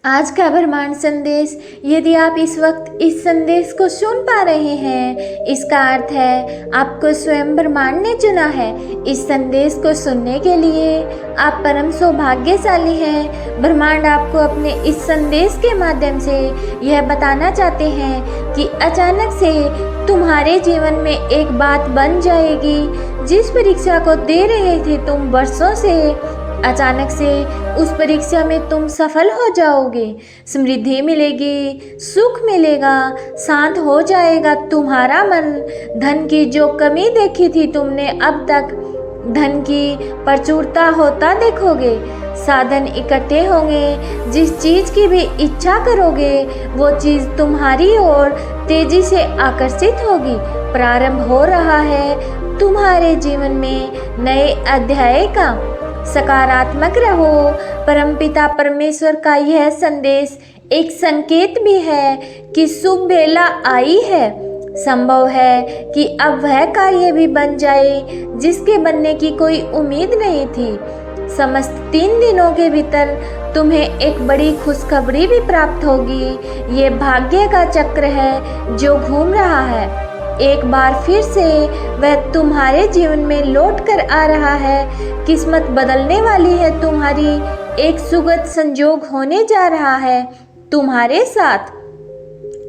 आज का ब्रह्मांड संदेश, यदि आप इस वक्त इस संदेश को सुन पा रहे हैं, इसका अर्थ है आपको स्वयं ब्रह्मांड ने चुना है। इस संदेश को सुनने के लिए आप परम सौभाग्यशाली हैं। ब्रह्मांड आपको अपने इस संदेश के माध्यम से यह बताना चाहते हैं कि अचानक से तुम्हारे जीवन में एक बात बन जाएगी। जिस परीक्षा को दे रहे थे तुम वर्षों से, अचानक से उस परीक्षा में तुम सफल हो जाओगे। समृद्धि मिलेगी, सुख मिलेगा, शांत हो जाएगा तुम्हारा मन। धन की जो कमी देखी थी तुमने, अब तक धन की प्रचुरता होता देखोगे। साधन इकट्ठे होंगे। जिस चीज़ की भी इच्छा करोगे वो चीज़ तुम्हारी ओर तेजी से आकर्षित होगी। प्रारंभ हो रहा है तुम्हारे जीवन में नए अध्याय का। सकारात्मक रहो। परमपिता परमेश्वर का यह संदेश एक संकेत भी है कि शुभ बेला आई है। संभव है कि अब वह कार्य भी बन जाए जिसके बनने की कोई उम्मीद नहीं थी। समस्त 3 दिनों के भीतर तुम्हें एक बड़ी खुशखबरी भी प्राप्त होगी। ये भाग्य का चक्र है जो घूम रहा है। एक बार फिर से वह तुम्हारे जीवन में लौट कर आ रहा है। किस्मत बदलने वाली है तुम्हारी। एक सुखद संजोग होने जा रहा है तुम्हारे साथ।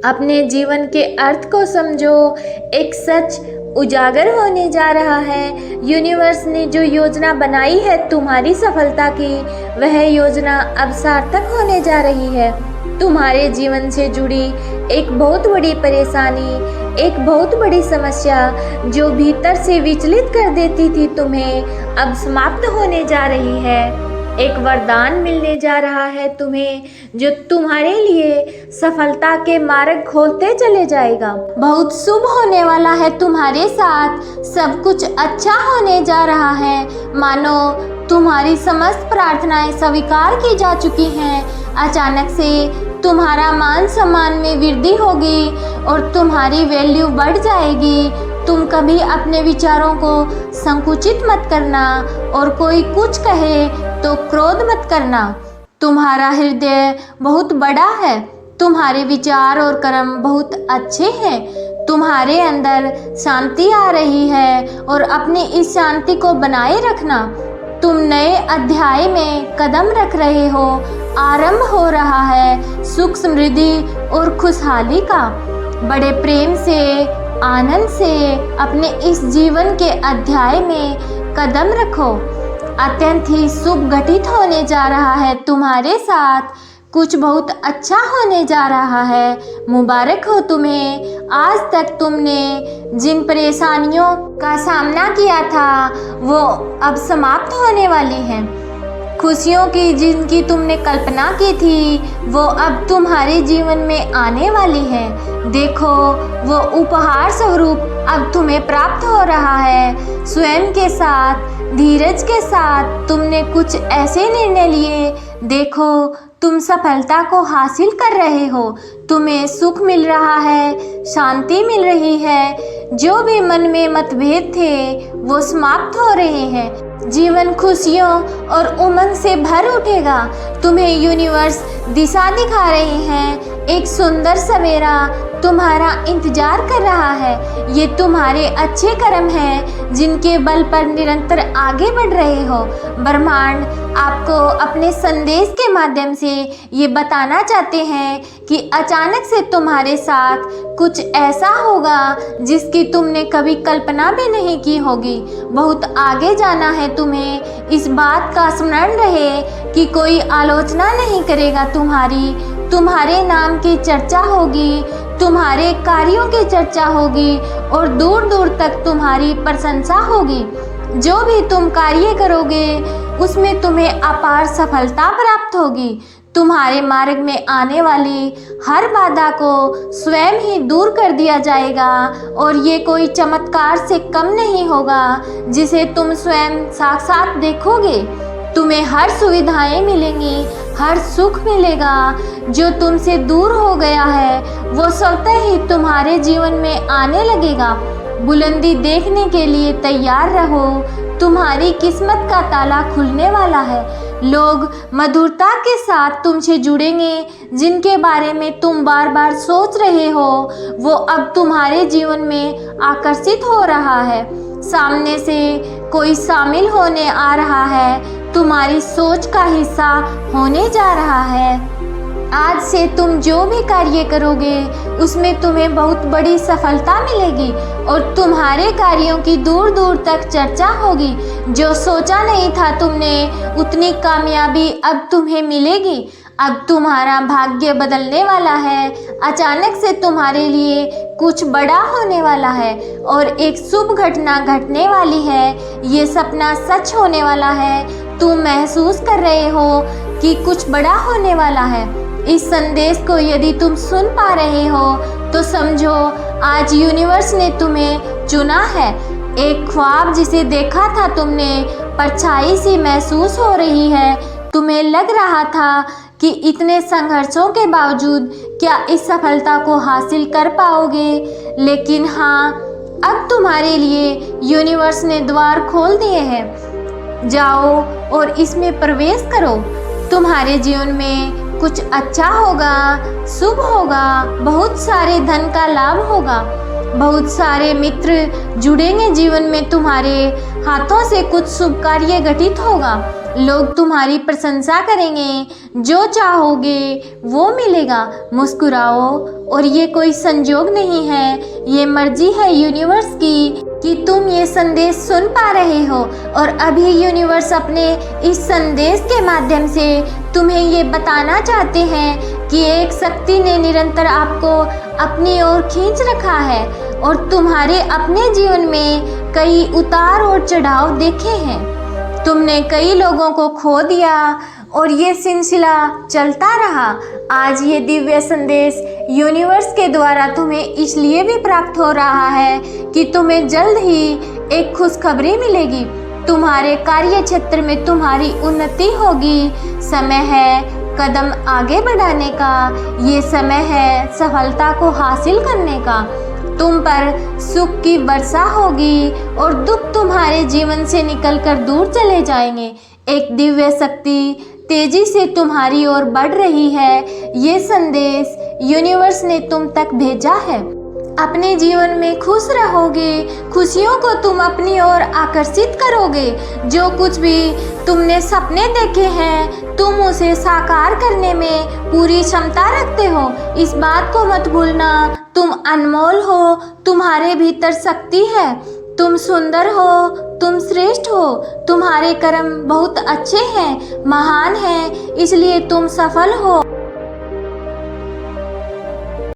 अपने जीवन के अर्थ को समझो। एक सच उजागर होने जा रहा है। यूनिवर्स ने जो योजना बनाई है तुम्हारी सफलता की, वह योजना अब सार्थक होने जा रही है। तुम्हारे जीवन से जुड़ी एक बहुत बड़ी परेशानी, एक बहुत बड़ी समस्या जो भीतर से विचलित कर देती थी तुम्हें, अब समाप्त होने जा रही है। एक वरदान मिलने जा रहा है तुम्हें जो तुम्हारे लिए सफलता के मार्ग खोलते चले जाएगा। बहुत शुभ होने वाला है तुम्हारे साथ। सब कुछ अच्छा होने जा रहा है। मानो तुम्हारी समस्त प्रार्थनाएं स्वीकार की जा चुकी हैं। अचानक से तुम्हारा मान सम्मान में वृद्धि होगी और तुम्हारी वैल्यू बढ़ जाएगी। तुम कभी अपने विचारों को संकुचित मत करना और कोई कुछ कहे तो क्रोध मत करना। तुम्हारा हृदय बहुत बड़ा है। तुम्हारे विचार और कर्म बहुत अच्छे हैं। तुम्हारे अंदर शांति आ रही है और अपनी इस शांति को बनाए रखना। तुम नए अध्याय में कदम रख रहे हो। आरंभ हो रहा है सुख, समृद्धि और खुशहाली का। बड़े प्रेम से, आनंद से अपने इस जीवन के अध्याय में कदम रखो। अत्यंत ही शुभ घटित होने जा रहा है तुम्हारे साथ। कुछ बहुत अच्छा होने जा रहा है। मुबारक हो तुम्हें। आज तक तुमने जिन परेशानियों का सामना किया था वो अब समाप्त होने वाली हैं। खुशियों की जिनकी तुमने कल्पना की थी वो अब तुम्हारे जीवन में आने वाली है। देखो, वो उपहार स्वरूप अब तुम्हें प्राप्त हो रहा है। स्वयं के साथ, धीरज के साथ तुमने कुछ ऐसे निर्णय लिए। देखो, तुम सफलता को हासिल कर रहे हो। तुम्हें सुख मिल रहा है, शांति मिल रही है। जो भी मन में मतभेद थे वो समाप्त हो रहे हैं। जीवन खुशियों और उमंग से भर उठेगा। तुम्हें यूनिवर्स दिशा दिखा रही है। एक सुंदर सवेरा तुम्हारा इंतजार कर रहा है। ये तुम्हारे अच्छे कर्म हैं जिनके बल पर निरंतर आगे बढ़ रहे हो। ब्रह्मांड आपको अपने संदेश के माध्यम से ये बताना चाहते हैं कि अचानक से तुम्हारे साथ कुछ ऐसा होगा जिसकी तुमने कभी कल्पना भी नहीं की होगी। बहुत आगे जाना है तुम्हें। इस बात का स्मरण रहे कि कोई आलोचना नहीं करेगा तुम्हारे नाम की चर्चा होगी, तुम्हारे कार्यों की चर्चा होगी और दूर दूर तक तुम्हारी प्रशंसा होगी। जो भी तुम कार्य करोगे उसमें तुम्हें अपार सफलता प्राप्त होगी। तुम्हारे मार्ग में आने वाली हर बाधा को स्वयं ही दूर कर दिया जाएगा और ये कोई चमत्कार से कम नहीं होगा जिसे तुम स्वयं साक्षात देखोगे। तुम्हें हर सुविधाएं मिलेंगी, हर सुख मिलेगा। जो तुमसे दूर हो गया है वो स्वतः ही तुम्हारे जीवन में आने लगेगा। बुलंदी देखने के लिए तैयार रहो। तुम्हारी किस्मत का ताला खुलने वाला है। लोग मधुरता के साथ तुमसे जुड़ेंगे। जिनके बारे में तुम बार बार सोच रहे हो वो अब तुम्हारे जीवन में आकर्षित हो रहा है। सामने से कोई शामिल होने आ रहा है, तुम्हारी सोच का हिस्सा होने जा रहा है। आज से तुम जो भी कार्य करोगे उसमें तुम्हें बहुत बड़ी सफलता मिलेगी और तुम्हारे कार्यों की दूर दूर तक चर्चा होगी। जो सोचा नहीं था तुमने उतनी कामयाबी अब तुम्हें मिलेगी। अब तुम्हारा भाग्य बदलने वाला है। अचानक से तुम्हारे लिए कुछ बड़ा होने वाला है और एक शुभ घटना घटने वाली है। ये सपना सच होने वाला है। तुम महसूस कर रहे हो कि कुछ बड़ा होने वाला है। इस संदेश को यदि तुम सुन पा रहे हो तो समझो आज यूनिवर्स ने तुम्हें चुना है। एक ख्वाब जिसे देखा था तुमने परछाई सी महसूस हो रही है। तुम्हें लग रहा था कि इतने संघर्षों के बावजूद क्या इस सफलता को हासिल कर पाओगे, लेकिन हाँ, अब तुम्हारे लिए यूनिवर्स ने द्वार खोल दिए हैं। जाओ और इसमें प्रवेश करो। तुम्हारे जीवन में कुछ अच्छा होगा, शुभ होगा, बहुत सारे धन का लाभ होगा, बहुत सारे मित्र जुड़ेंगे जीवन में। तुम्हारे हाथों से कुछ शुभ कार्य घटित होगा। लोग तुम्हारी प्रशंसा करेंगे। जो चाहोगे वो मिलेगा। मुस्कुराओ और ये कोई संजोग नहीं है, ये मर्जी है यूनिवर्स की कि तुम ये संदेश सुन पा रहे हो। और अभी यूनिवर्स अपने इस संदेश के माध्यम से तुम्हें ये बताना चाहते हैं कि एक शक्ति ने निरंतर आपको अपनी ओर खींच रखा है और तुम्हारे अपने जीवन में कई उतार और चढ़ाव देखे हैं। तुमने कई लोगों को खो दिया और ये सिलसिला चलता रहा। आज ये दिव्य संदेश यूनिवर्स के द्वारा तुम्हें इसलिए भी प्राप्त हो रहा है कि तुम्हें जल्द ही एक खुशखबरी मिलेगी। तुम्हारे कार्य क्षेत्र में तुम्हारी उन्नति होगी। समय है कदम आगे बढ़ाने का। ये समय है सफलता को हासिल करने का। तुम पर सुख की वर्षा होगी और दुख तुम्हारे जीवन से निकलकर दूर चले जाएंगे। एक दिव्य शक्ति तेजी से तुम्हारी ओर बढ़ रही है। ये संदेश यूनिवर्स ने तुम तक भेजा है। अपने जीवन में खुश रहोगे। खुशियों को तुम अपनी ओर आकर्षित करोगे। जो कुछ भी तुमने सपने देखे हैं तुम उसे साकार करने में पूरी क्षमता रखते हो। इस बात को मत भूलना, तुम अनमोल हो। तुम्हारे भीतर शक्ति है। तुम सुंदर हो, तुम श्रेष्ठ हो। तुम्हारे कर्म बहुत अच्छे हैं, महान हैं, इसलिए तुम सफल हो।